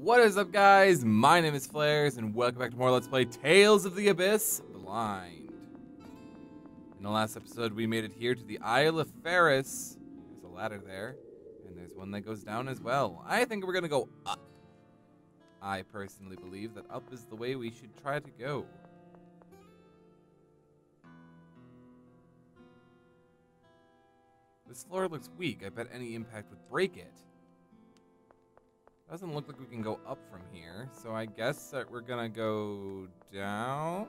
What is up, guys? My name is Flares, and welcome back to more Let's Play Tales of the Abyss Blind. In the last episode, we made it here to the Isle of Feres. There's a ladder there, and there's one that goes down as well. I think we're gonna go up. I personally believe that up is the way we should try to go. This floor looks weak. I bet any impact would break it. Doesn't look like we can go up from here, so I guess that we're gonna go down.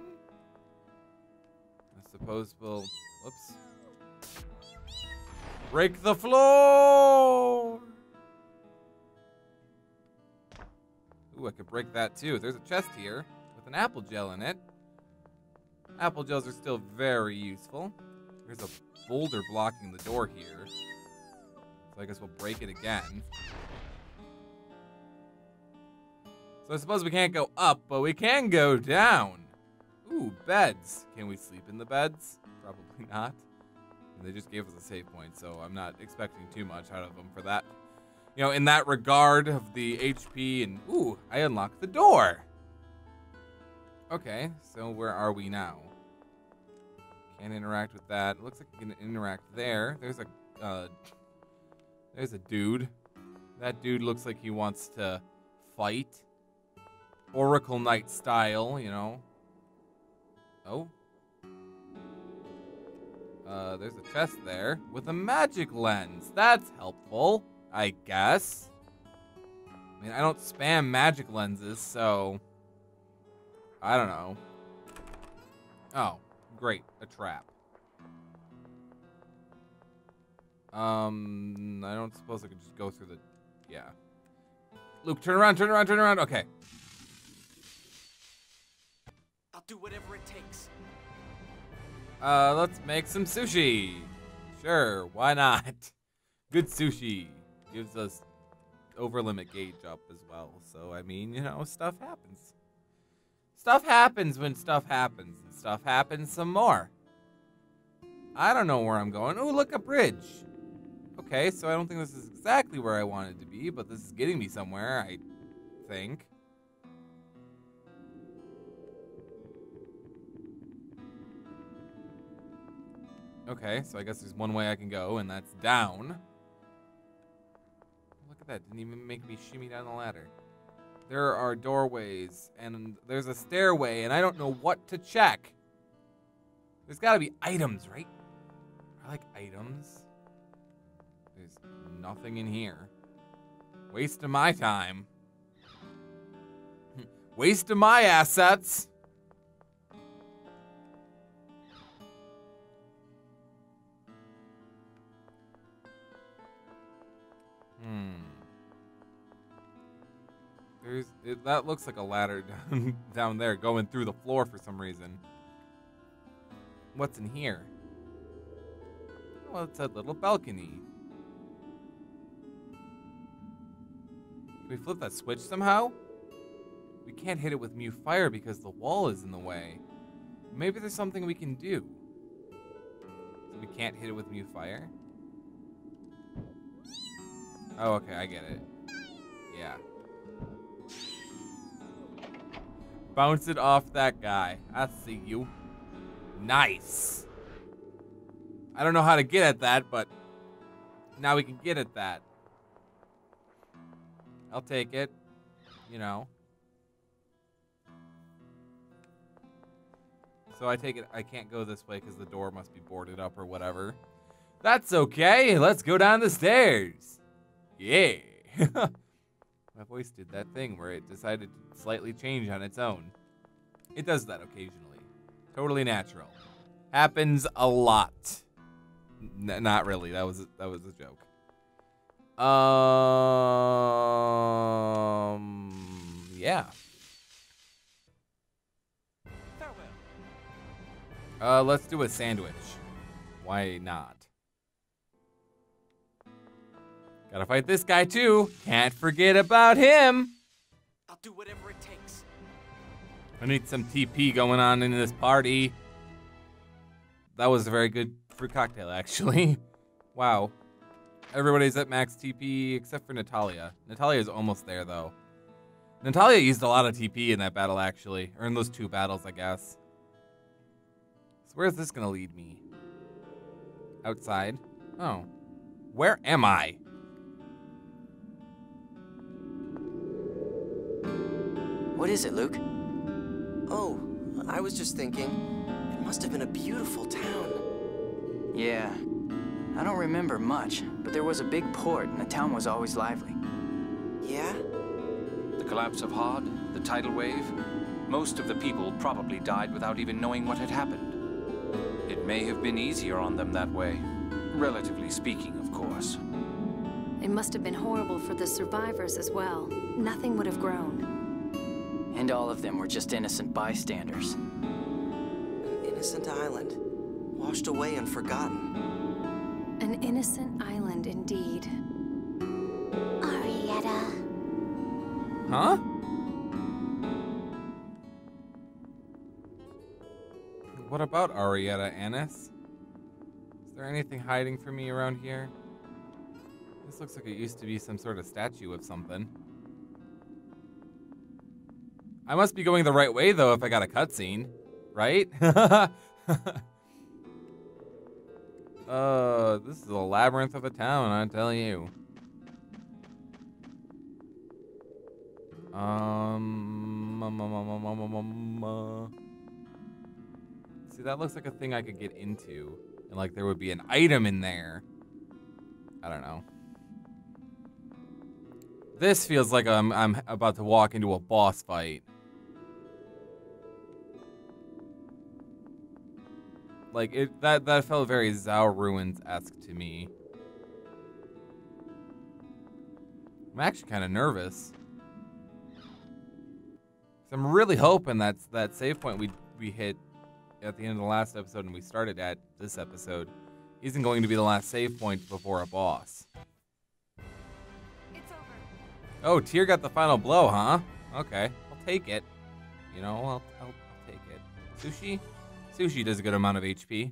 I suppose we'll... Whoops. Break the floor! Ooh, I could break that too. There's a chest here with an apple gel in it. Apple gels are still very useful. There's a boulder blocking the door here, so I guess we'll break it again. So I suppose we can't go up, but we can go down. Ooh, beds. Can we sleep in the beds? Probably not. They just gave us a save point, so I'm not expecting too much out of them for that. You know, in that regard of the HP and... Ooh, I unlocked the door. Okay, so where are we now? Can't interact with that. It looks like you can interact there. There's a dude. That dude looks like he wants to fight. Oracle Knight style, you know. Oh. There's a chest there with a magic lens. That's helpful, I guess. I mean, I don't spam magic lenses, so... I don't know. Oh, great. A trap. I don't suppose I could just go through the... Yeah. Luke, turn around, turn around, turn around. Okay. I'll do whatever it takes. Let's make some sushi. Sure, why not? Good sushi gives us over limit gauge up as well. So, I mean, you know, stuff happens. Stuff happens when stuff happens, and stuff happens some more. I don't know where I'm going. Oh, look, a bridge. Okay, so I don't think this is exactly where I wanted to be, but this is getting me somewhere, I think. Okay, so I guess there's one way I can go, and that's down. Look at that, didn't even make me shimmy down the ladder. There are doorways, and there's a stairway, and I don't know what to check. There's gotta be items, right? I like items. There's nothing in here. Waste of my time. Waste of my assets. That looks like a ladder down there going through the floor for some reason. What's in here? Well, it's a little balcony. Can we flip that switch somehow? We can't hit it with Mew Fire because the wall is in the way. Maybe there's something we can do. So we can't hit it with Mew Fire? Oh, okay, I get it. Yeah. Bounce it off that guy. I see you. Nice. I don't know how to get at that, but now we can get at that. I'll take it. You know. So I take it I can't go this way because the door must be boarded up or whatever. That's okay. Let's go down the stairs. Yeah. My voice did that thing where it decided to slightly change on its own. It does that occasionally. Totally natural. Happens a lot. Not really. That was a joke. Yeah. Farewell. Let's do a sandwich. Why not? Gotta fight this guy too. Can't forget about him. I'll do whatever it takes. I need some TP going on in this party. That was a very good fruit cocktail, actually. Wow. Everybody's at max TP except for Natalia. Natalia is almost there, though. Natalia used a lot of TP in that battle, actually. Or in those 2 battles, I guess. So where's this gonna lead me? Outside? Oh. Where am I? What is it, Luke? Oh, I was just thinking, it must have been a beautiful town. Yeah. I don't remember much, but there was a big port and the town was always lively. Yeah? The collapse of Hod, the tidal wave, most of the people probably died without even knowing what had happened. It may have been easier on them that way. Relatively speaking, of course. It must have been horrible for the survivors as well. Nothing would have grown. And all of them were just innocent bystanders. An innocent island, washed away and forgotten. An innocent island indeed. Arietta. Huh? What about Arietta, Annis? Is there anything hiding from me around here? This looks like it used to be some sort of statue of something. I must be going the right way, though, if I got a cutscene. Right? This is a labyrinth of a town, I tell you. See, that looks like a thing I could get into. And, like, there would be an item in there. I don't know. This feels like I'm about to walk into a boss fight. Like, that felt very Zao Ruins-esque to me. I'm actually kind of nervous. 'Cause I'm really hoping that's that save point we hit at the end of the last episode and we started at this episode isn't going to be the last save point before a boss. It's over. Oh, Tyr got the final blow, huh? Okay, I'll take it. You know, I'll take it. Sushi? Sushi does a good amount of HP.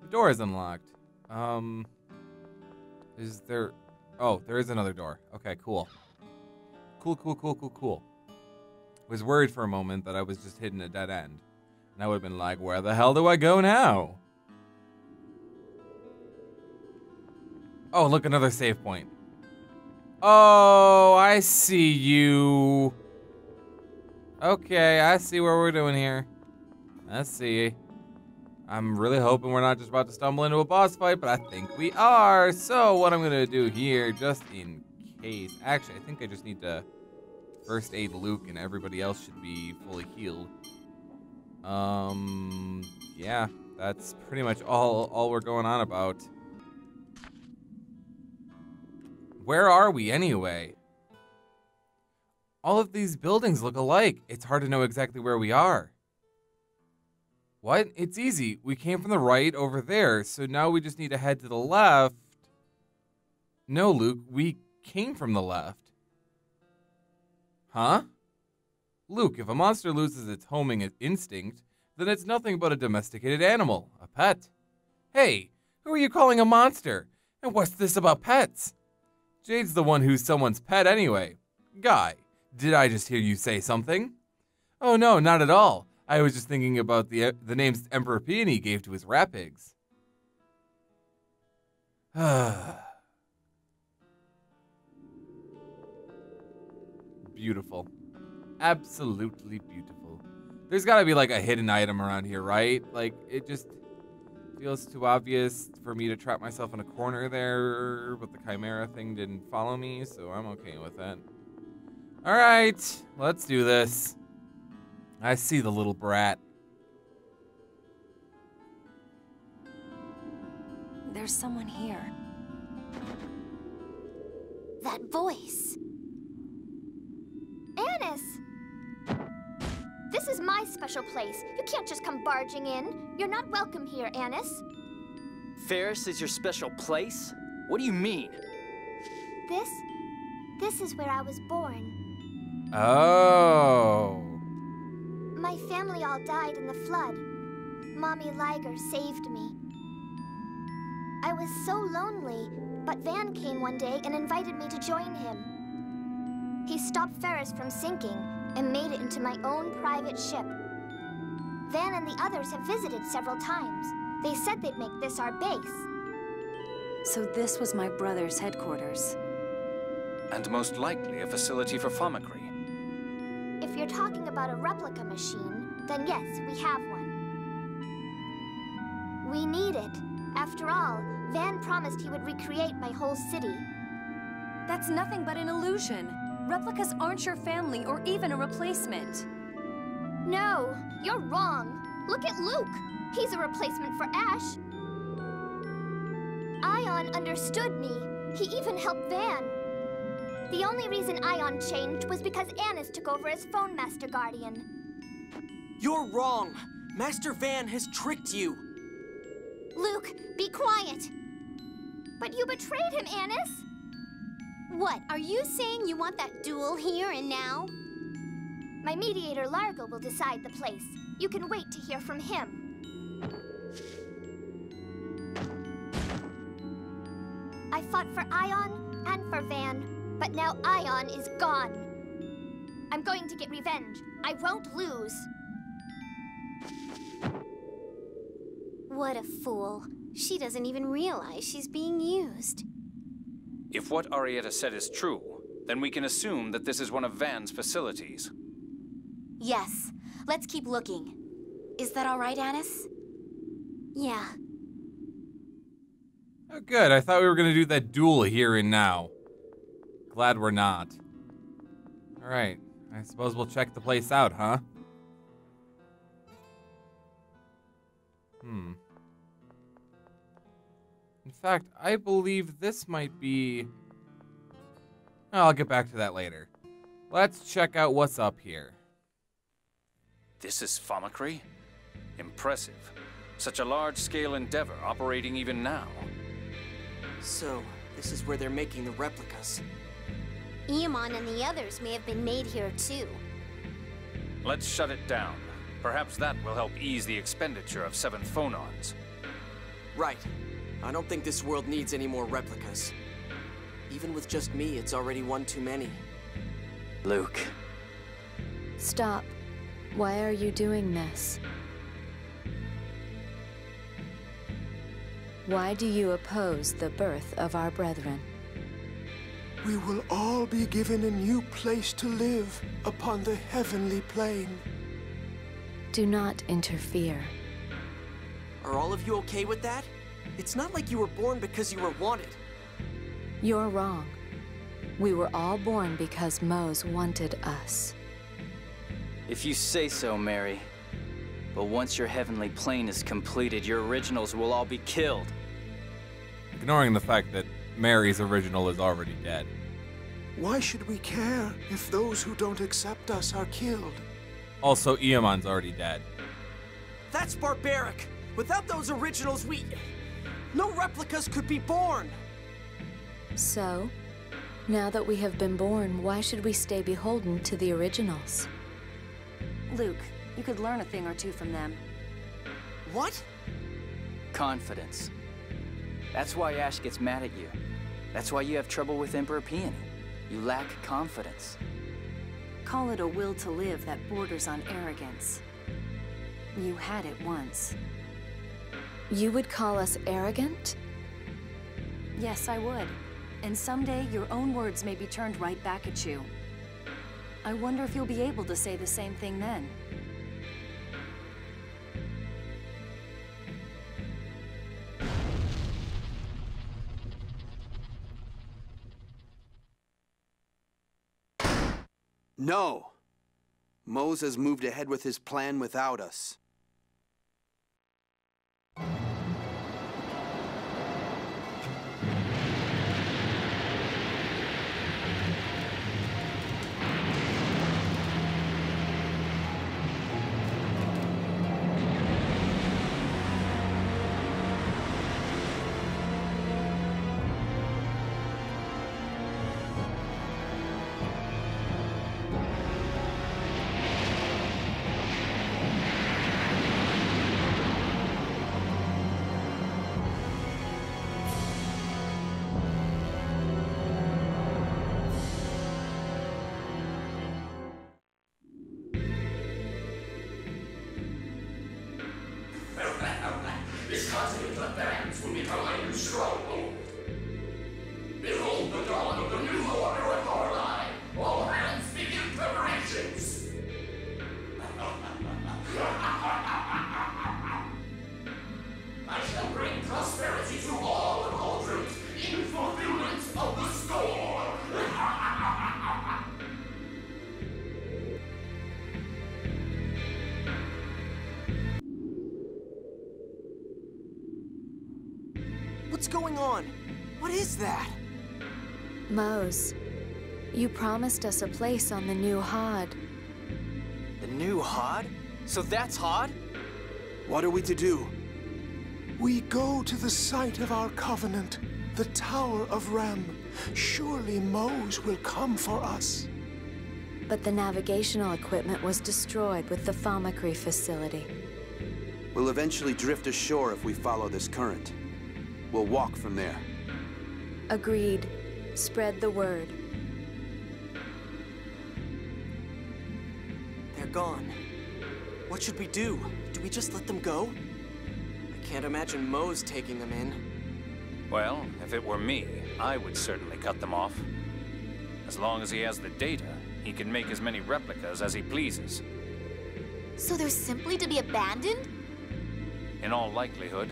The door is unlocked. Is there... Oh, there is another door. Okay, cool. Cool. Was worried for a moment that I was just hitting a dead end. And I would have been like, where the hell do I go now? Oh, look, another save point. Oh, I see you. Okay, I see what we're doing here. Let's see. I'm really hoping we're not just about to stumble into a boss fight, but I think we are. So what I'm going to do here, just in case... Actually, I think I just need to first aid Luke, and everybody else should be fully healed. Yeah, that's pretty much all we're going on about. Where are we, anyway? All of these buildings look alike. It's hard to know exactly where we are. What? It's easy. We came from the right over there, so now we just need to head to the left. No, Luke, we came from the left. Huh? Luke, if a monster loses its homing instinct, then it's nothing but a domesticated animal, a pet. Hey, who are you calling a monster? And what's this about pets? Jade's the one who's someone's pet anyway. Guy, did I just hear you say something? Oh no, not at all. I was just thinking about the names Emperor Peony gave to his rat pigs. Beautiful. Absolutely beautiful. There's gotta be like a hidden item around here, right? Like, it just feels too obvious for me to trap myself in a corner there, but the Chimera thing didn't follow me, so I'm okay with it. Alright, let's do this. I see the little brat. There's someone here. That voice. Annis! This is my special place. You can't just come barging in. You're not welcome here, Annis. Feres is your special place? What do you mean? This is where I was born. Oh. My family all died in the flood. Mommy Liger saved me. I was so lonely, but Van came one day and invited me to join him. He stopped Feres from sinking and made it into my own private ship. Van and the others have visited several times. They said they'd make this our base. So this was my brother's headquarters. And most likely a facility for Famicry. If you're talking about a replica machine, then yes, we have one. We need it. After all, Van promised he would recreate my whole city. That's nothing but an illusion. Replicas aren't your family or even a replacement. No, you're wrong. Look at Luke. He's a replacement for Ash. Ion understood me. He even helped Van. The only reason Ion changed was because Annis took over as Phone Master Guardian. You're wrong. Master Van has tricked you. Luke, be quiet. But you betrayed him, Annis. What, are you saying you want that duel here and now? My mediator Largo will decide the place. You can wait to hear from him. I fought for Ion and for Van, but now Ion is gone. I'm going to get revenge. I won't lose. What a fool. She doesn't even realize she's being used. If what Arietta said is true, then we can assume that this is one of Van's facilities. Yes, let's keep looking. Is that all right, Annis? Yeah. Oh, good. I thought we were going to do that duel here and now. Glad we're not. Alright. I suppose we'll check the place out, huh? In fact, I believe this might be... I'll get back to that later. Let's check out what's up here. This is Famicry? Impressive. Such a large-scale endeavor operating even now. So, this is where they're making the replicas. Eamon and the others may have been made here too. Let's shut it down. Perhaps that will help ease the expenditure of 7 phonons. Right. I don't think this world needs any more replicas. Even with just me, it's already one too many. Luke. Stop. Why are you doing this? Why do you oppose the birth of our brethren? We will all be given a new place to live upon the heavenly plane. Do not interfere. Are all of you okay with that? It's not like you were born because you were wanted. You're wrong. We were all born because Mose wanted us. If you say so, Mary. But once your heavenly plane is completed, your originals will all be killed. Ignoring the fact that Mary's original is already dead. Why should we care if those who don't accept us are killed? Also, Eamon's already dead. That's barbaric! Without those originals, no replicas could be born! So, now that we have been born, why should we stay beholden to the originals? Luke, you could learn a thing or two from them. What? Confidence. That's why Ash gets mad at you. That's why you have trouble with Emperor Peony. You lack confidence. Call it a will to live that borders on arrogance. You had it once. You would call us arrogant? Yes, I would. And someday, your own words may be turned right back at you. I wonder if you'll be able to say the same thing then. No! Mose has moved ahead with his plan without us. Iron stronghold. Behold the dawn of the new order of Orlai. All hands begin preparations. I shall bring prosperity to all of Aldrin in fulfillment of the storm. What's going on? What is that? Mose, you promised us a place on the new Hod. The new Hod? So that's Hod? What are we to do? We go to the site of our covenant, the Tower of Rem. Surely Mose will come for us. But the navigational equipment was destroyed with the Thalmacree facility. We'll eventually drift ashore if we follow this current. We'll walk from there. Agreed. Spread the word. They're gone. What should we do? Do we just let them go? I can't imagine Mose taking them in. Well, if it were me, I would certainly cut them off. As long as he has the data, he can make as many replicas as he pleases. So they're simply to be abandoned? In all likelihood,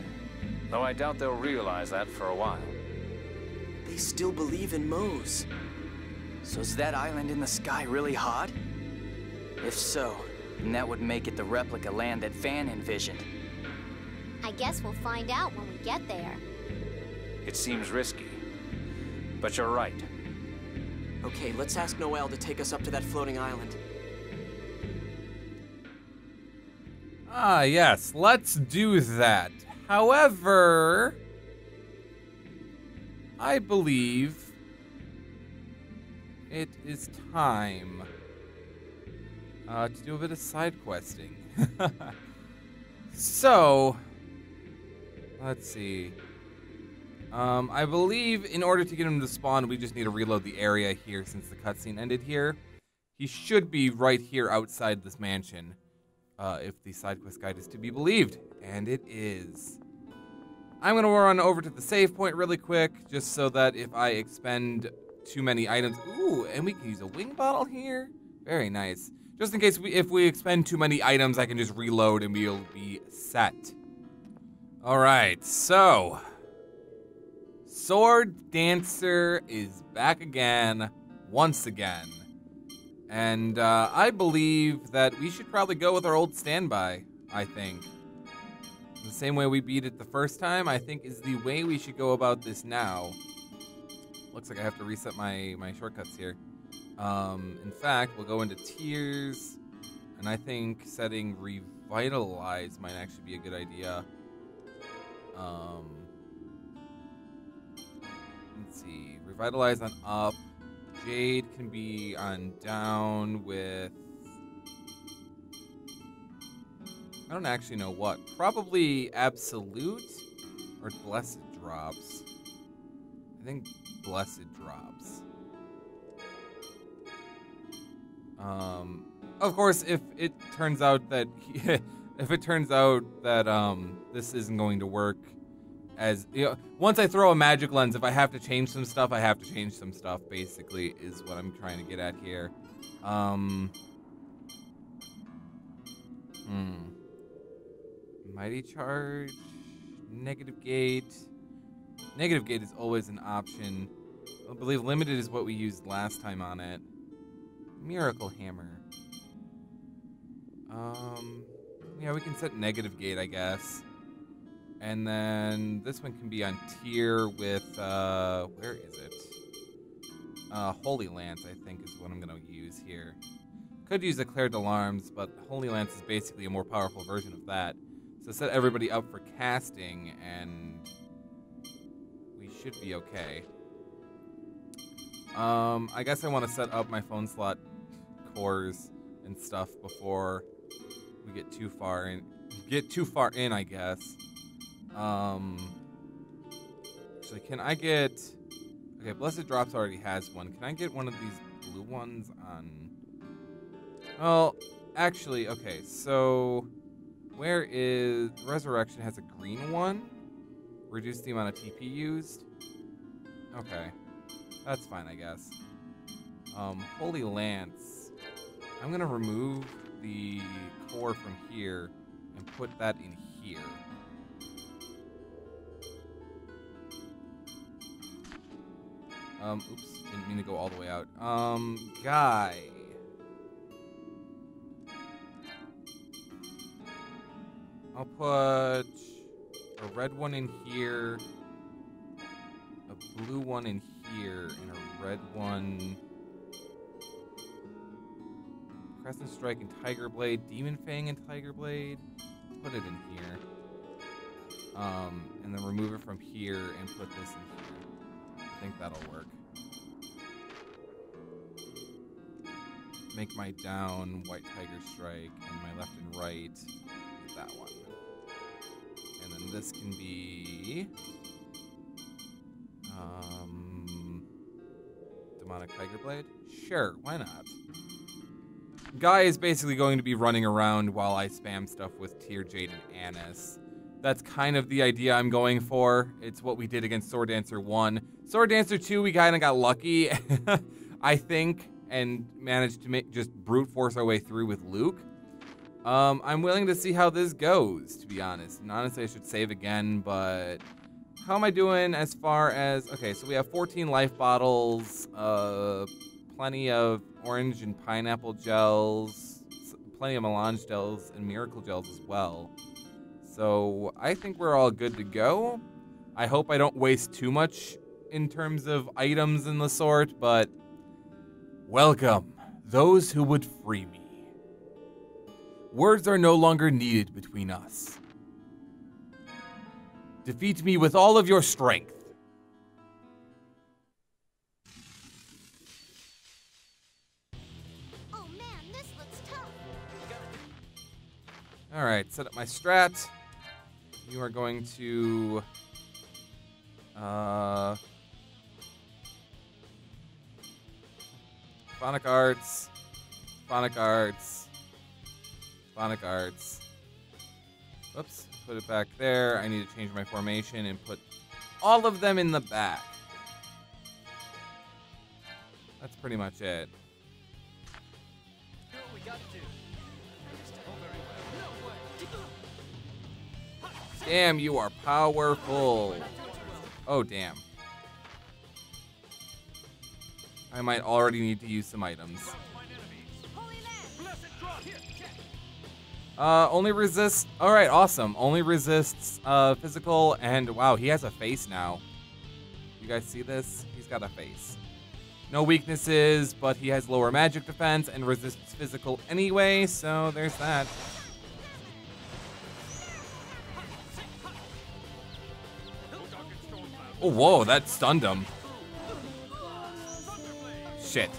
though I doubt they'll realize that for a while. They still believe in Mose. So is that island in the sky really hot? If so, then that would make it the replica land that Fan envisioned. I guess we'll find out when we get there. It seems risky, but you're right. Okay, let's ask Noel to take us up to that floating island. Ah, yes, let's do that. However, I believe it is time to do a bit of side questing. So, let's see. I believe in order to get him to spawn, we just need to reload the area here since the cutscene ended here. He should be right here outside this mansion, if the side quest guide is to be believed, and it is. I'm gonna run over to the save point really quick, just so that if I expend too many items, ooh, and we can use a wing bottle here. Very nice. Just in case if we expend too many items, I can just reload and we'll be set. All right, so Sword Dancer is back again, once again. And I believe that we should probably go with our old standby, I think. The same way we beat it the first time, I think is the way we should go about this now. Looks like I have to reset my shortcuts here. In fact, we'll go into tiers, and I think setting Revitalize might actually be a good idea. Let's see, Revitalize on up. Jade can be on down with... I don't actually know what. Probably Absolute or Blessed drops. I think Blessed drops. Of course, if it turns out that this isn't going to work, as you know, once I throw a magic lens, if I have to change some stuff, I have to change some stuff. Basically, is what I'm trying to get at here. Mighty Charge, Negative Gate. Negative Gate is always an option. I believe Limited is what we used last time on it. Miracle Hammer. Yeah, we can set Negative Gate, I guess. And then this one can be on tier with, where is it? Holy Lance, I think, is what I'm going to use here. Could use Eclair d'Alarms, but Holy Lance is basically a more powerful version of that. So set everybody up for casting, and we should be okay. I guess I want to set up my phone slot cores and stuff before we get too far in. I guess. Actually, can I get... Okay, Blessed Drops already has one. Can I get one of these blue ones on... Well, actually, okay, so... Where is... Resurrection has a green one. Reduce the amount of TP used. Okay. That's fine, I guess. Holy Lance. I'm gonna remove the core from here and put that in here. Oops, didn't mean to go all the way out. Guy. I'll put a red one in here, a blue one in here, and a red one. Crescent Strike and Tiger Blade, Demon Fang and Tiger Blade. Put it in here. And then remove it from here and put this in here. I think that'll work. Make my down White Tiger Strike and my left and right is that one. And then this can be Demonic Tiger Blade? Sure, why not? Guy is basically going to be running around while I spam stuff with Tear Jade and Anise. That's kind of the idea I'm going for. It's what we did against Sword Dancer 1. Sword Dancer 2, we kind of got lucky, I think, and managed to just brute force our way through with Luke. I'm willing to see how this goes, to be honest. And honestly, I should save again, but how am I doing as far as... Okay, so we have 14 life bottles, plenty of orange and pineapple gels, plenty of melange gels, and miracle gels as well. So I think we're all good to go. I hope I don't waste too much in terms of items and the sort, but welcome those who would free me. Words are no longer needed between us. Defeat me with all of your strength. Oh man, this looks tough. Alright, set up my strat. You are going to... Phonic Arts. Phonic Arts. Phonic Arts. Oops, put it back there. I need to change my formation and put all of them in the back. That's pretty much it. Damn, you are powerful. Oh, damn. I might already need to use some items. Only resists. Alright, awesome. Only resists physical, and wow, he has a face now. You guys see this? He's got a face. No weaknesses, but he has lower magic defense and resists physical anyway, so there's that. Oh, whoa, that stunned him. Shit.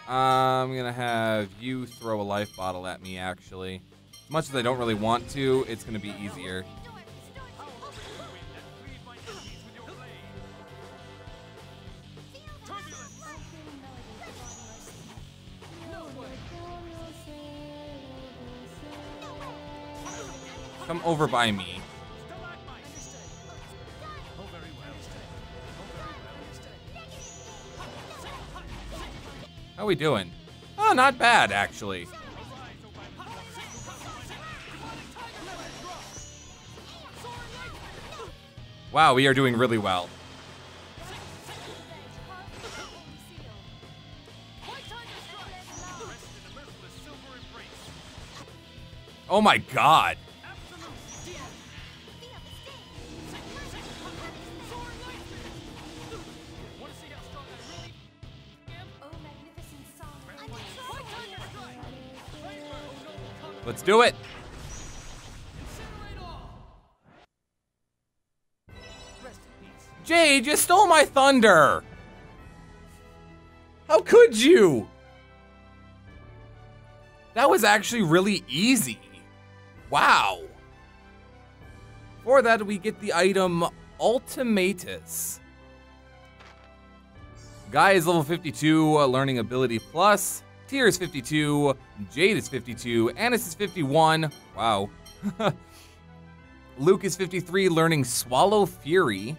I'm gonna have you throw a life bottle at me, actually. As much as I don't really want to, it's gonna be easier. Come over by me. How we doing? Oh, not bad, actually. Wow, we are doing really well. Oh my god. Let's do it. Jade, you stole my thunder. How could you? That was actually really easy. Wow. For that, we get the item Ultimatus. Guy is level 52, learning ability plus. Tyr is 52, Jade is 52, Anise is 51. Wow. Luke is 53, learning Swallow Fury.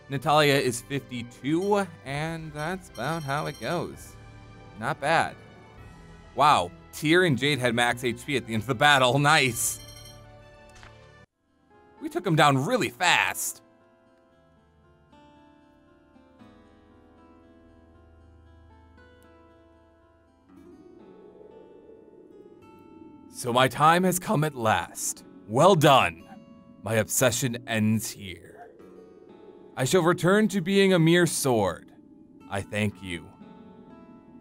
Natalia is 52, and that's about how it goes. Not bad. Wow, Tyr and Jade had max HP at the end of the battle. Nice. We took him down really fast. So my time has come at last. Well done. My obsession ends here. I shall return to being a mere sword. I thank you.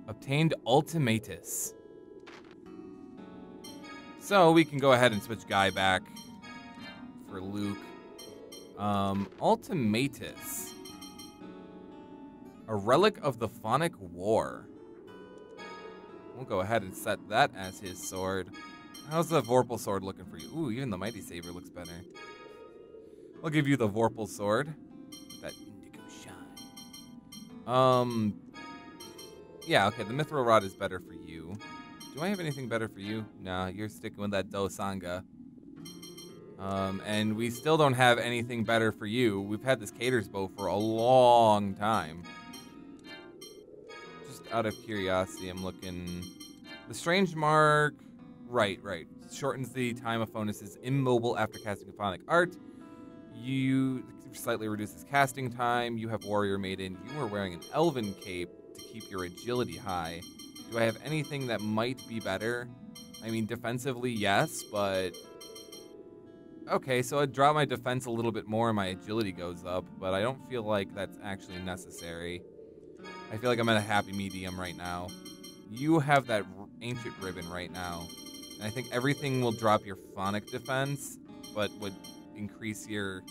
Obtained Ultimatus. So we can go ahead and switch Guy back for Luke. Ultimatus. A relic of the Phonic War. We'll go ahead and set that as his sword. How's the Vorpal sword looking for you? Ooh, even the Mighty Saber looks better. I'll give you the Vorpal sword with that indigo shine. Yeah, okay, the Mithril Rod is better for you. Do I have anything better for you? Nah, you're sticking with that Dosanga. And we still don't have anything better for you. We've had this Cater's Bow for a long time. Just out of curiosity, I'm looking... The Strange Mark... Right. Shortens the time a Fonus is immobile after casting a Phonic Art. You slightly reduces casting time. You have Warrior Maiden. You are wearing an Elven Cape to keep your agility high. Do I have anything that might be better? I mean, defensively, yes, but... Okay, so I'd drop my defense a little bit more and my agility goes up, but I don't feel like that's actually necessary. I feel like I'm at a happy medium right now. You have that Ancient Ribbon right now. And I think everything will drop your Phonic defense, but would increase your...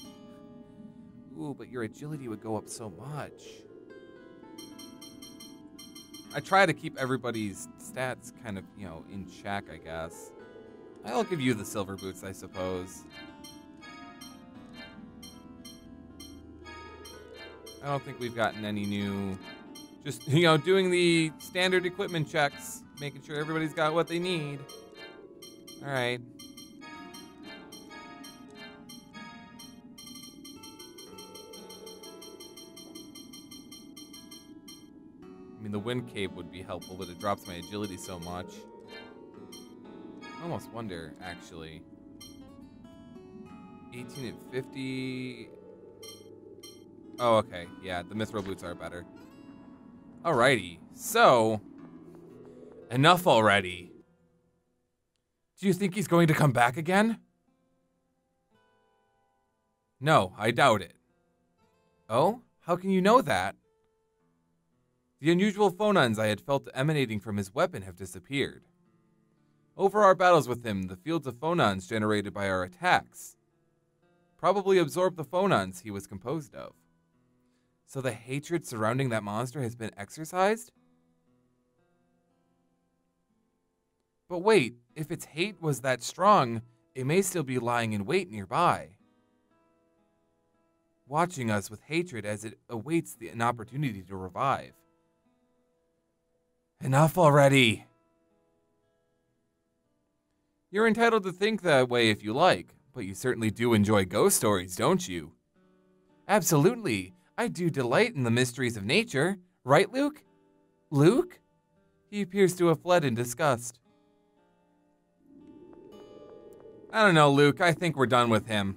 Ooh, but your agility would go up so much. I try to keep everybody's stats kind of, you know, in check, I guess. I'll give you the Silver Boots, I suppose. I don't think we've gotten any new... Just, you know, doing the standard equipment checks, making sure everybody's got what they need. All right. I mean, the Wind Cape would be helpful, but it drops my agility so much. I almost wonder, actually. 18 and 50... Oh, okay. Yeah, the Mithril Boots are better. Alrighty, so... Enough already. Do you think he's going to come back again? No, I doubt it. Oh? How can you know that? The unusual phonons I had felt emanating from his weapon have disappeared. Over our battles with him, the fields of phonons generated by our attacks probably absorbed the phonons he was composed of. So the hatred surrounding that monster has been exorcised? But wait, if its hate was that strong, it may still be lying in wait nearby, watching us with hatred as it awaits an opportunity to revive. Enough already! You're entitled to think that way if you like, but you certainly do enjoy ghost stories, don't you? Absolutely. I do delight in the mysteries of nature. Right, Luke? Luke? He appears to have fled in disgust. I don't know, Luke. I think we're done with him.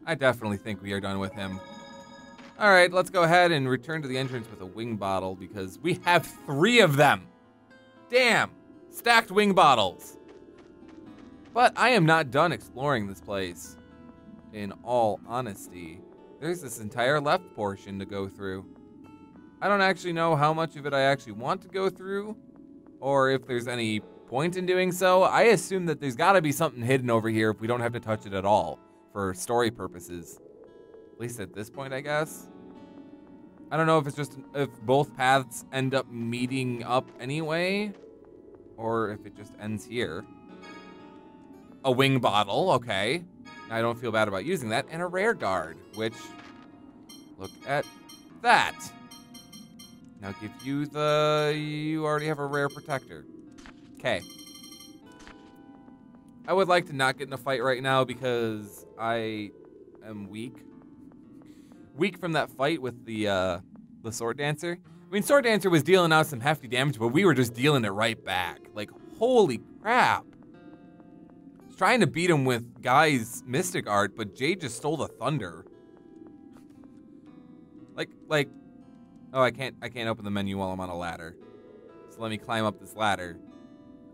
I definitely think we are done with him. All right, let's go ahead and return to the entrance with a wing bottle because we have 3 of them. Damn, stacked wing bottles. But I am not done exploring this place. In all honesty, there's this entire left portion to go through. I don't actually know how much of it I actually want to go through, or if there's any point in doing so. I assume that there's got to be something hidden over here if we don't have to touch it at all for story purposes. At least at this point, I guess. I don't know if it's just if both paths end up meeting up anyway, or if it just ends here. A wing bottle, okay. I don't feel bad about using that. And a rare guard, which, look at that. Now give you you already have a rare protector. Okay. I would like to not get in a fight right now because I am weak. Weak from that fight with the Sword Dancer. I mean, Sword Dancer was dealing out some hefty damage, but we were just dealing it right back. Like, holy crap. I was trying to beat him with Guy's Mystic Art, but Jade just stole the thunder. Like, oh, I can't open the menu while I'm on a ladder. So let me climb up this ladder.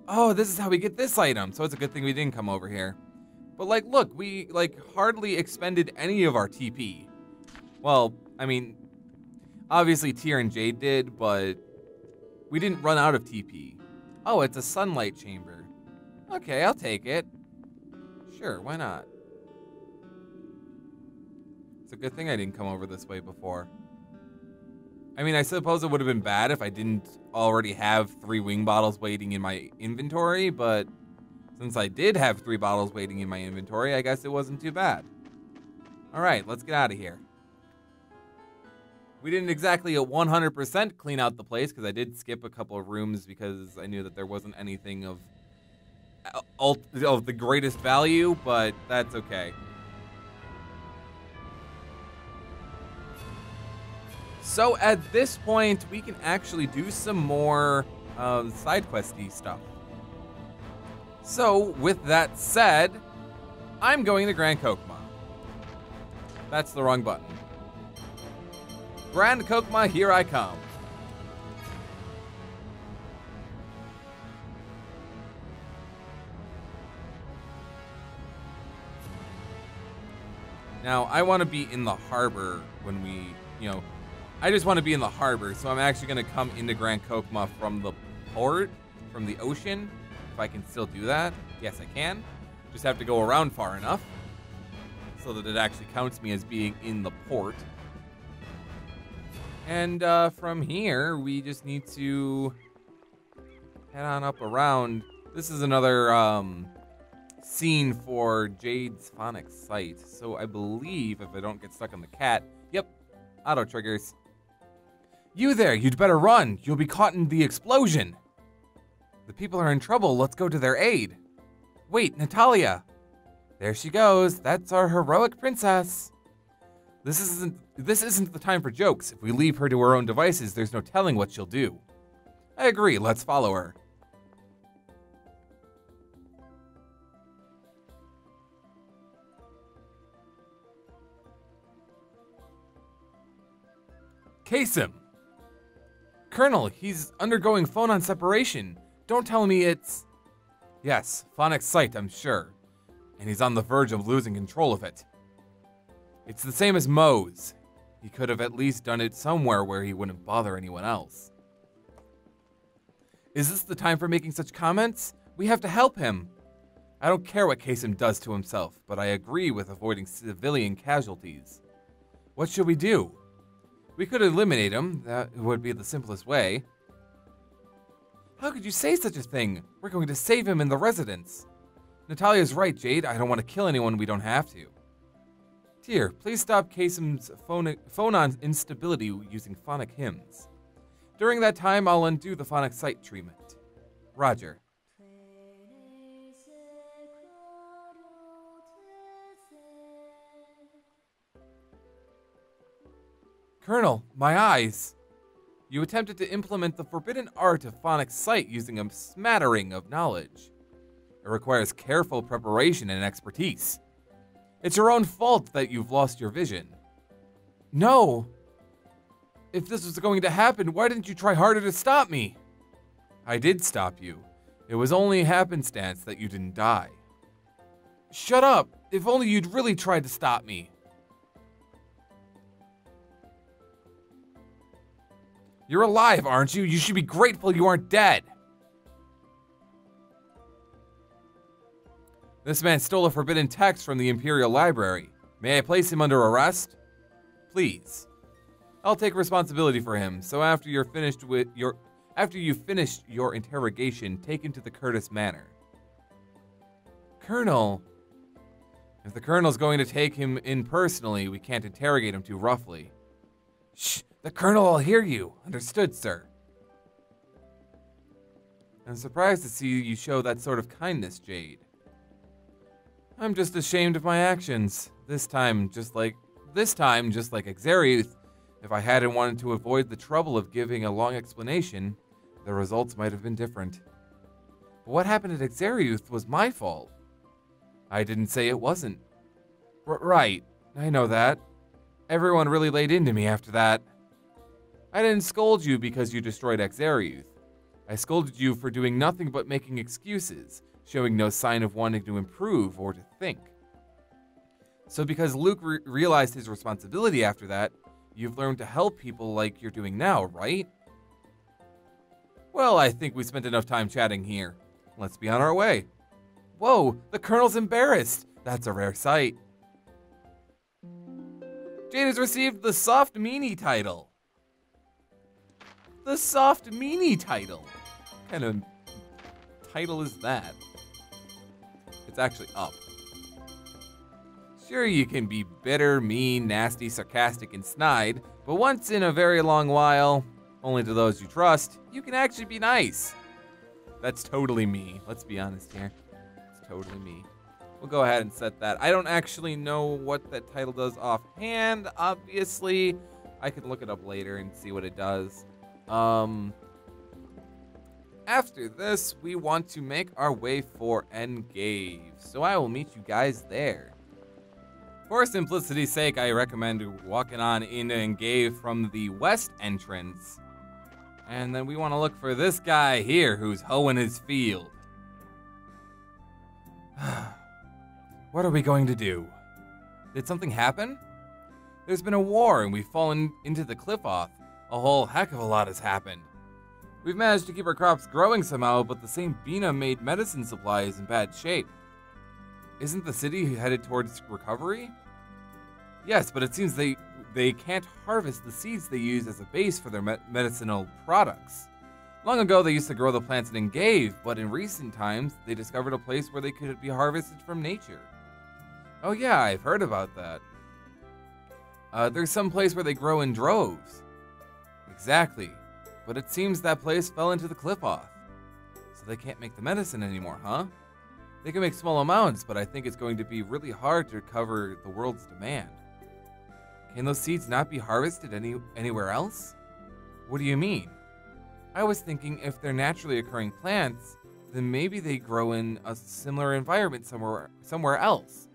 Oh, this is how we get this item. So it's a good thing we didn't come over here. But like, look, we like hardly expended any of our TP. Well, I mean, obviously Tyr and Jade did, but we didn't run out of TP. Oh, it's a sunlight chamber. Okay, I'll take it. Sure, why not? It's a good thing I didn't come over this way before. I mean, I suppose it would have been bad if I didn't already have 3 wing bottles waiting in my inventory, but since I did have 3 bottles waiting in my inventory, I guess it wasn't too bad. All right, let's get out of here. We didn't exactly at 100% clean out the place because I did skip a couple of rooms because I knew that there wasn't anything of the greatest value, but that's okay. So at this point, we can actually do some more side questy stuff. So with that said, I'm going to Grand Kokma. That's the wrong button. Grand Kokma, here I come. Now, I want to be in the harbor when we, I just want to be in the harbor, so I'm actually going to come into Grand Kokma from the port, from the ocean, if I can still do that. Yes, I can. Just have to go around far enough so that it actually counts me as being in the port. And from here, we just need to head on up around. This is another scene for Jade's phonic sight. So I believe if I don't get stuck on the cat, yep, auto triggers. You there, you'd better run. You'll be caught in the explosion. The people are in trouble. Let's go to their aid. Wait, Natalia. There she goes. That's our heroic princess. This isn't the time for jokes. If we leave her to her own devices, there's no telling what she'll do. I agree. Let's follow her. Kasem. Colonel, he's undergoing phonon separation. Don't tell me it's... Yes, phonic sight, I'm sure. And he's on the verge of losing control of it. It's the same as Moe's. He could have at least done it somewhere where he wouldn't bother anyone else. Is this the time for making such comments? We have to help him. I don't care what Kasem does to himself, but I agree with avoiding civilian casualties. What should we do? We could eliminate him. That would be the simplest way. How could you say such a thing? We're going to save him in the residence. Natalia's right, Jade. I don't want to kill anyone we don't have to. Tyr, please stop Kasem's phonon instability using phonic hymns. During that time, I'll undo the phonic sight treatment. Roger. Colonel, my eyes. You attempted to implement the forbidden art of phonic sight using a smattering of knowledge. It requires careful preparation and expertise. It's your own fault that you've lost your vision. No. If this was going to happen, why didn't you try harder to stop me? I did stop you. It was only happenstance that you didn't die. Shut up. If only you'd really tried to stop me. You're alive, aren't you? You should be grateful you aren't dead. This man stole a forbidden text from the Imperial Library. May I place him under arrest? Please. I'll take responsibility for him, so after you've finished your interrogation, take him to the Curtis Manor. Colonel. If the Colonel's going to take him in personally, we can't interrogate him too roughly. Shh, the Colonel will hear you. Understood, sir. I'm surprised to see you show that sort of kindness, Jade. I'm just ashamed of my actions. This time, just like Xeriuth, if I hadn't wanted to avoid the trouble of giving a long explanation, the results might have been different. But what happened at Xeriuth was my fault. I didn't say it wasn't. Right, I know that. Everyone really laid into me after that. I didn't scold you because you destroyed Xeriuth. I scolded you for doing nothing but making excuses, showing no sign of wanting to improve or to think. So because Luke realized his responsibility after that, you've learned to help people like you're doing now, right? Well, I think we spent enough time chatting here. Let's be on our way. Whoa, the Colonel's embarrassed. That's a rare sight. Jade has received the Soft Meanie title. The Soft Meanie title. What kind of title is that? It's actually up. Sure, you can be bitter, mean, nasty, sarcastic, and snide, but once in a very long while, only to those you trust, you can actually be nice. That's totally me. Let's be honest here. It's totally me. We'll go ahead and set that. I don't actually know what that title does offhand, obviously. I can look it up later and see what it does. After this, we want to make our way for Engave, so I will meet you guys there. For simplicity's sake, I recommend walking on into Engave from the west entrance. And then we want to look for this guy here who's hoeing his field. What are we going to do? Did something happen? There's been a war and we've fallen into the cliff off. A whole heck of a lot has happened. We've managed to keep our crops growing somehow, but the same Bina-made medicine supply is in bad shape. Isn't the city headed towards recovery? Yes, but it seems they can't harvest the seeds they use as a base for their medicinal products. Long ago, they used to grow the plants in Engave, but in recent times, they discovered a place where they could be harvested from nature. Oh yeah, I've heard about that. There's some place where they grow in droves. Exactly, but it seems that place fell into the cliff off. So they can't make the medicine anymore, huh? They can make small amounts, but I think it's going to be really hard to cover the world's demand. Can those seeds not be harvested anywhere else? What do you mean? I was thinking if they're naturally occurring plants, then maybe they grow in a similar environment somewhere else.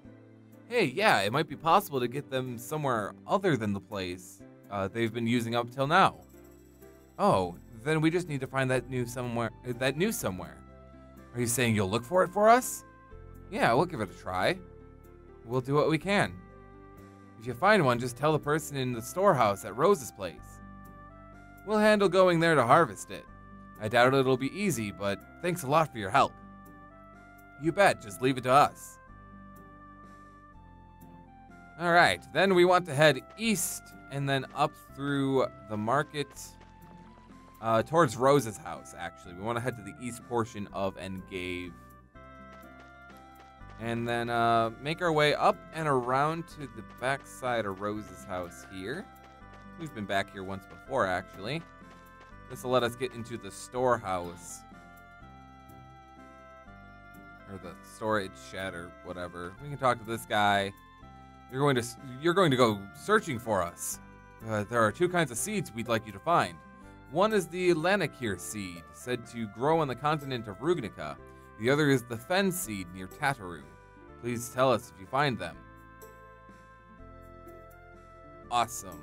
Hey, yeah, it might be possible to get them somewhere other than the place they've been using up till now. Oh, then we just need to find that new somewhere. Are you saying you'll look for it for us? Yeah, we'll give it a try. We'll do what we can. If you find one, just tell the person in the storehouse at Rose's place. We'll handle going there to harvest it. I doubt it'll be easy, but thanks a lot for your help. You bet, just leave it to us. Alright, then we want to head east and then up through the market towards Rose's house, actually. We want to head to the east portion of Engave. And then make our way up and around to the back side of Rose's house here. We've been back here once before, actually. This will let us get into the storehouse. Or the storage shed or whatever. We can talk to this guy. You're going to go searching for us. There are two kinds of seeds we'd like you to find. One is the Lanakir seed, said to grow on the continent of Rugnica. The other is the Fen seed near Tataru. Please tell us if you find them. Awesome.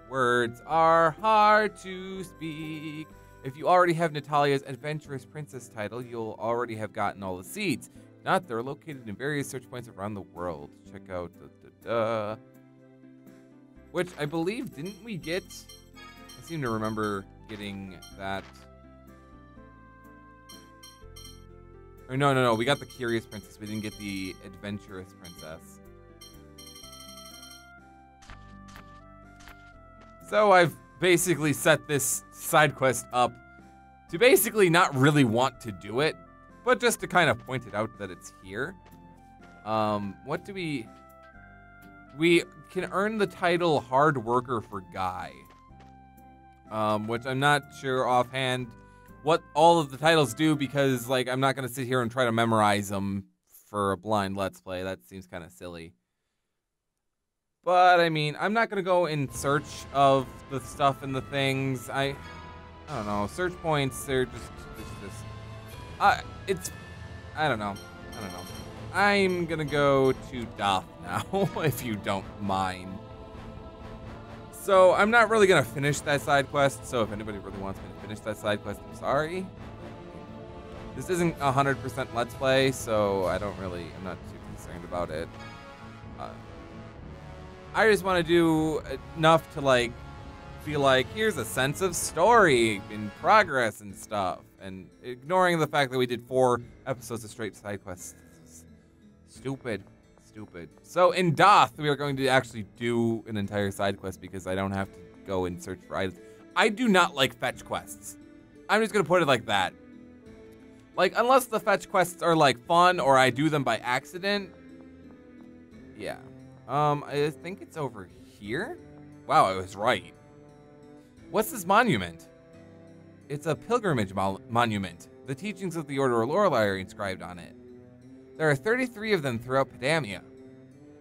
Words are hard to speak. If you already have Natalia's Adventurous Princess title, you'll already have gotten all the seeds. If not, they're located in various search points around the world. Check out which I believe, didn't we get? I seem to remember getting that. Or no, we got the Curious Princess. We didn't get the Adventurous Princess. So I've basically set this side quest up to basically not really want to do it, but just to kind of point it out that it's here. What do we can earn the title Hard Worker for Guy, which I'm not sure offhand what all of the titles do because, like, I'm not going to sit here and try to memorize them for a blind Let's Play. That seems kind of silly. But, I mean, I'm not going to go in search of the stuff and the things. I don't know. Search points, they're just I don't know. I'm going to go to Doth now, if you don't mind. So, I'm not really going to finish that side quest, so if anybody really wants me to finish that side quest, I'm sorry. This isn't 100% Let's Play, so I'm not too concerned about it. I just want to do enough to, like, feel like here's a sense of story and progress and stuff, and ignoring the fact that we did 4 episodes of straight side quests. Stupid. So in Doth, we are going to actually do an entire side quest because I don't have to go and search for items. I do not like fetch quests. I'm just going to put it like that. Like, unless the fetch quests are, like, fun or I do them by accident. Yeah. I think it's over here. Wow, I was right. What's this monument? It's a pilgrimage monument. The teachings of the Order of Lorelei are inscribed on it. There are 33 of them throughout Pedamia,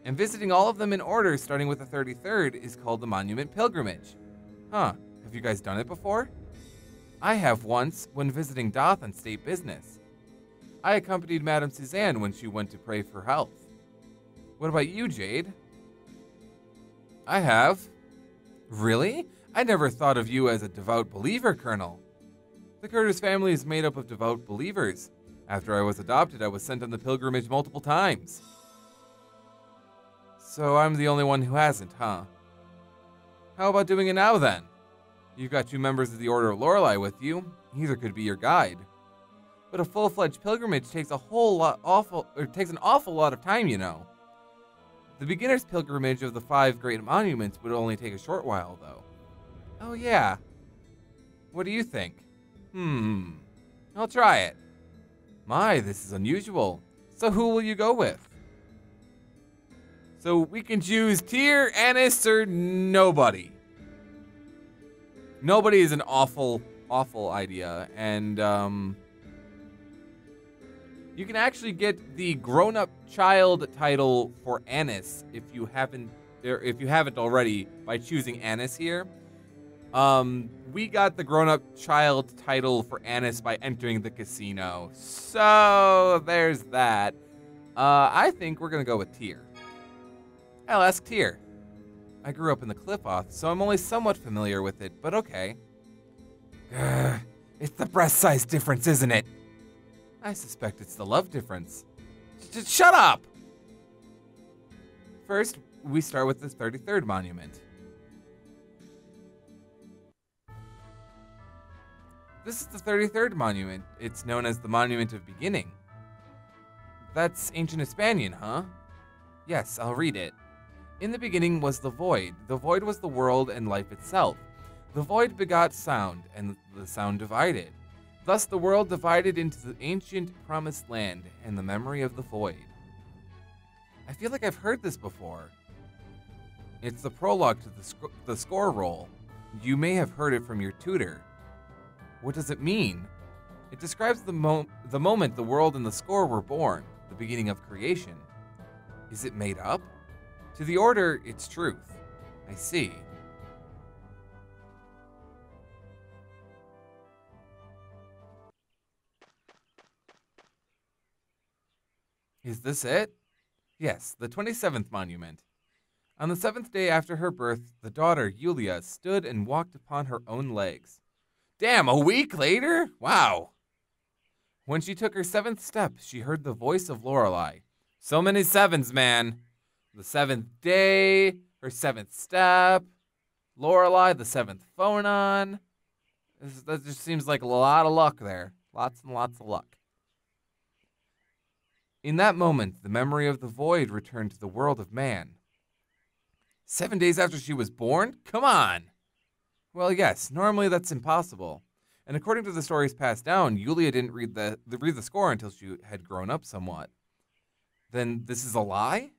and visiting all of them in order, starting with the 33rd, is called the Monument Pilgrimage. Huh, have you guys done it before? I have once, when visiting Doth on state business. I accompanied Madame Suzanne when she went to pray for health. What about you, Jade? I have. Really? I never thought of you as a devout believer, Colonel. The Curtis family is made up of devout believers. After I was adopted, I was sent on the pilgrimage multiple times. So I'm the only one who hasn't, huh? How about doing it now, then? You've got 2 members of the Order of Lorelei with you. Either could be your guide. But a full-fledged pilgrimage takes an awful lot of time, you know. The beginner's pilgrimage of the 5 great monuments would only take a short while, though. Oh, yeah. What do you think? I'll try it. My, this is unusual. So who will you go with? So we can choose Tyr, Annis, or nobody. Nobody is an awful idea. And, you can actually get the grown-up child title for Annis if you haven't already by choosing Annis here. We got the grown-up child title for Annis by entering the casino. So there's that. I think we're gonna go with Tyr. I'll ask Tyr. I grew up in the Cliff-Oth, so I'm only somewhat familiar with it, but okay. It's the breast size difference, isn't it? I suspect it's the love difference. Just shut up! First, we start with the 33rd monument. This is the 33rd monument. It's known as the Monument of Beginning. That's ancient Hispanian, huh? Yes, I'll read it. In the beginning was the void. The void was the world and life itself. The void begot sound, and the sound divided. Thus the world divided into the ancient promised land and the memory of the void. I feel like I've heard this before. It's the prologue to the score roll. You may have heard it from your tutor. What does it mean? It describes the moment the world and the score were born, the beginning of creation. Is it made up? To the Order, it's truth. I see. Is this it? Yes, the 27th monument. On the 7th day after her birth, the daughter, Yulia, stood and walked upon her own legs. Damn, a week later? Wow. When she took her 7th step, she heard the voice of Lorelei. So many 7s, man. The 7th day, her 7th step, Lorelei, the 7th phonon. That just seems like a lot of luck there. Lots and lots of luck. In that moment, the memory of the void returned to the world of man. 7 days after she was born? Come on! Well, yes, normally that's impossible. And according to the stories passed down, Yulia didn't read the score until she had grown up somewhat. Then this is a lie?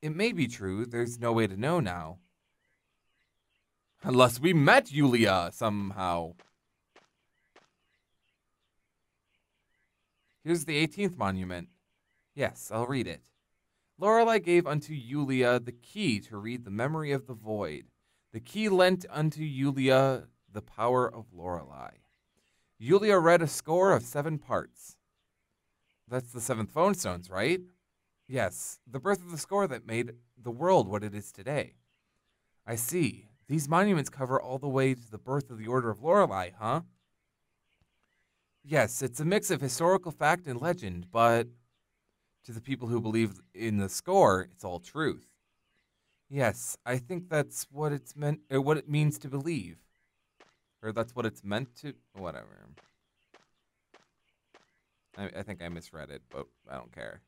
It may be true, there's no way to know now. Unless we met Yulia somehow. Here's the 18th monument. Yes, I'll read it. Lorelei gave unto Yulia the key to read the memory of the void. The key lent unto Yulia the power of Lorelei. Yulia read a score of 7 parts. That's the 7th phone stones, right? Yes, the birth of the score that made the world what it is today. I see. These monuments cover all the way to the birth of the Order of Lorelei, huh? Yes, it's a mix of historical fact and legend, but to the people who believe in the score, it's all truth. Yes, I think that's what it's meant, or what it means to believe. Or that's what it's meant to, whatever. I think I misread it, but I don't care.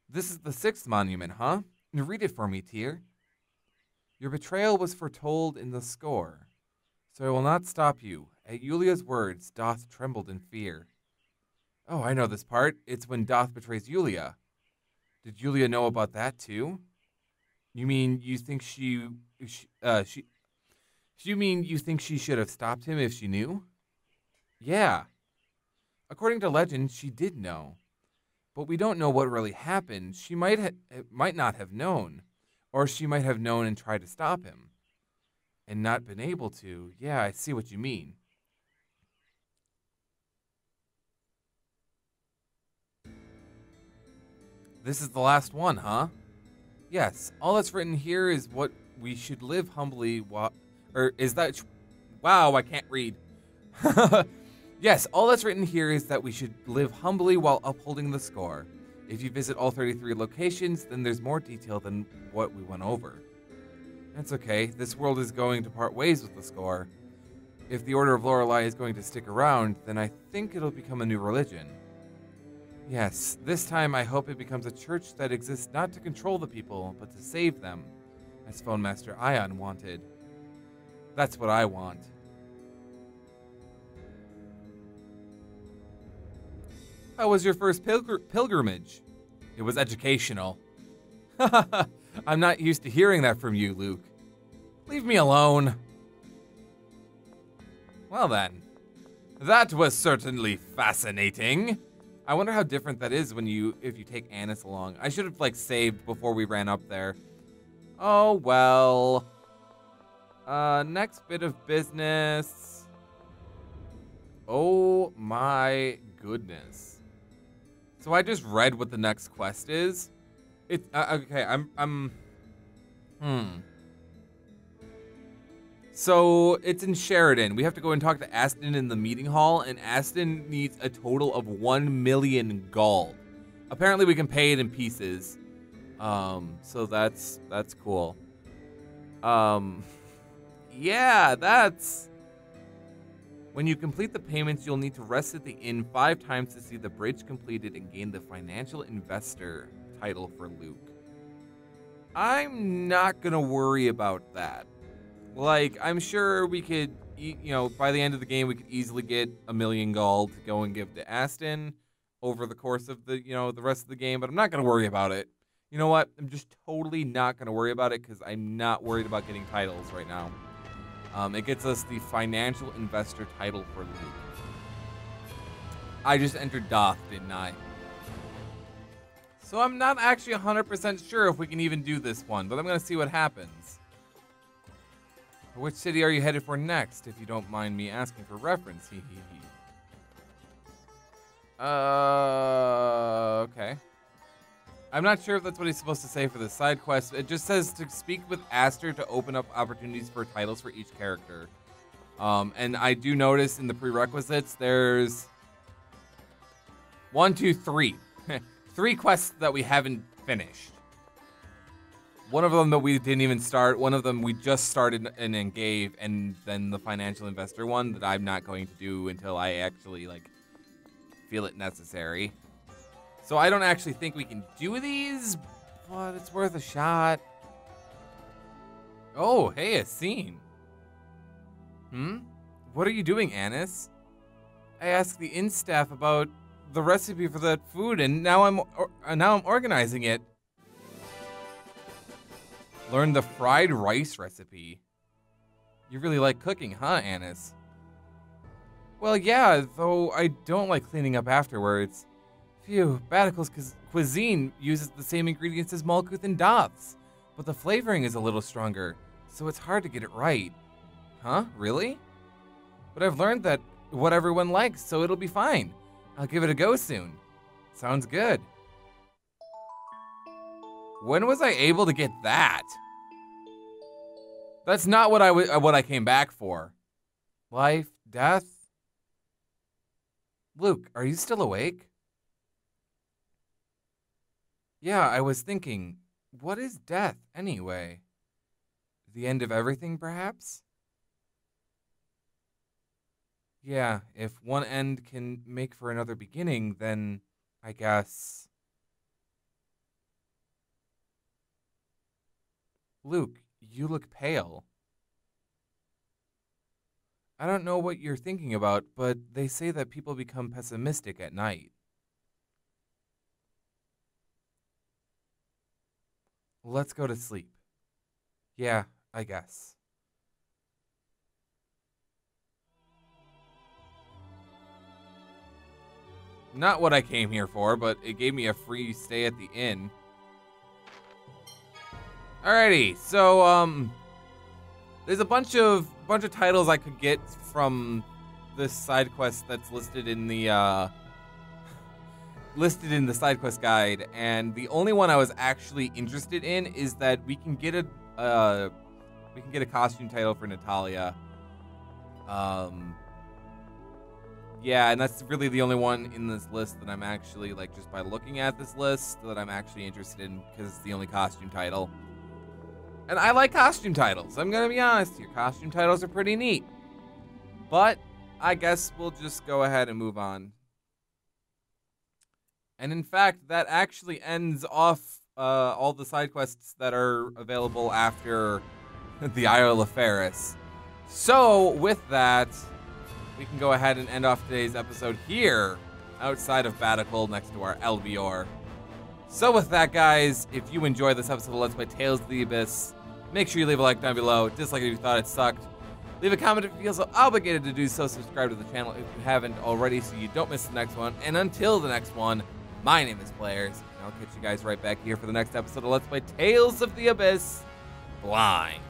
This is the 6th monument, huh? Read it for me, Tyr. Your betrayal was foretold in the score, so I will not stop you. At Yulia's words, Doth trembled in fear. Oh, I know this part. It's when Doth betrays Yulia. Did Yulia know about that too? You mean you think you mean you think she should have stopped him if she knew? Yeah. According to legend, she did know. But we don't know what really happened. She might not have known. Or she might have known and tried to stop him. And not been able to. Yeah, I see what you mean. This is the last one, huh? Yes, all that's written here is what we should live humbly while... Or is that... Wow, I can't read. Yes, all that's written here is that we should live humbly while upholding the score. If you visit all 33 locations, then there's more detail than what we went over. That's okay, this world is going to part ways with the score. If the Order of Lorelei is going to stick around, then I think it'll become a new religion. Yes, this time I hope it becomes a church that exists not to control the people, but to save them, as Phone Master Ion wanted. That's what I want. How was your first pilgrimage? It was educational. I'm not used to hearing that from you, Luke. Leave me alone. Well then, that was certainly fascinating. I wonder how different that is if you take Annis along. I should have saved before we ran up there. Oh well. Next bit of business. Oh my goodness. So I just read what the next quest is. It's okay. So it's in Sheridan. We have to go and talk to Aston in the meeting hall, and Aston needs a total of 1 million gold. Apparently, we can pay it in pieces. So that's cool. Yeah, that's. When you complete the payments, you'll need to rest at the inn 5 times to see the bridge completed and gain the financial investor title for Luke. I'm not gonna worry about that. I'm sure we could, by the end of the game, we could easily get 1 million gold to go and give to Aston over the course of the, the rest of the game, but I'm not gonna worry about it. You know what? I'm just totally not gonna worry about it because I'm not worried about getting titles right now. It gets us the financial investor title for Luke. I just entered Doth, didn't I? So I'm not actually 100% sure if we can even do this one, but I'm going to see what happens. Which city are you headed for next, if you don't mind me asking for reference? Hee hee hee. Okay. I'm not sure if that's what he's supposed to say for the side quest. It just says to speak with Aster to open up opportunities for titles for each character. And I do notice in the prerequisites, there's 1, 2, 3. 3 quests that we haven't finished. One of them that we didn't even start. One of them we just started and then gave. And then the financial investor one that I'm not going to do until I actually, feel it necessary. So I don't actually think we can do these, but it's worth a shot. Oh, hey, a scene. What are you doing, Annis? I asked the inn staff about the recipe for that food, and now I'm organizing it. Learn the fried rice recipe. You really like cooking, huh, Annis? Well, yeah, though I don't like cleaning up afterwards. Phew, Baticle's cuisine uses the same ingredients as Malkuth and Doth's, but the flavoring is a little stronger, so it's hard to get it right. Huh? Really? But I've learned that what everyone likes, so it'll be fine. I'll give it a go soon. Sounds good. When was I able to get that? That's not what I came back for. Life, death. Luke, are you still awake? Yeah, I was thinking, what is death anyway? The end of everything, perhaps? Yeah, if one end can make for another beginning, then I guess... Luke, you look pale. I don't know what you're thinking about, but they say that people become pessimistic at night. Let's go to sleep. Yeah, I guess. Not what I came here for, but it gave me a free stay at the inn. Alrighty, so there's a bunch of titles I could get from this side quest that's listed in the side quest guide, and the only one I was actually interested in is that we can get a costume title for Natalia. Yeah, and that's really the only one in this list that I'm actually, like, just by looking at this list, that I'm actually interested in, because it's the only costume title. And I like costume titles, I'm gonna be honest here. Costume titles are pretty neat. But I guess we'll just go ahead and move on. And in fact, that actually ends off all the side quests that are available after the Isle of Feres. So, with that, we can go ahead and end off today's episode here, outside of Baticle, next to our Albior. So with that, guys, if you enjoyed this episode of Let's Play Tales of the Abyss, make sure you leave a like down below, dislike if you thought it sucked. Leave a comment if you feel so obligated to do so. Subscribe to the channel if you haven't already so you don't miss the next one. And until the next one, my name is Flarez, and I'll catch you guys right back here for the next episode of Let's Play Tales of the Abyss Blind.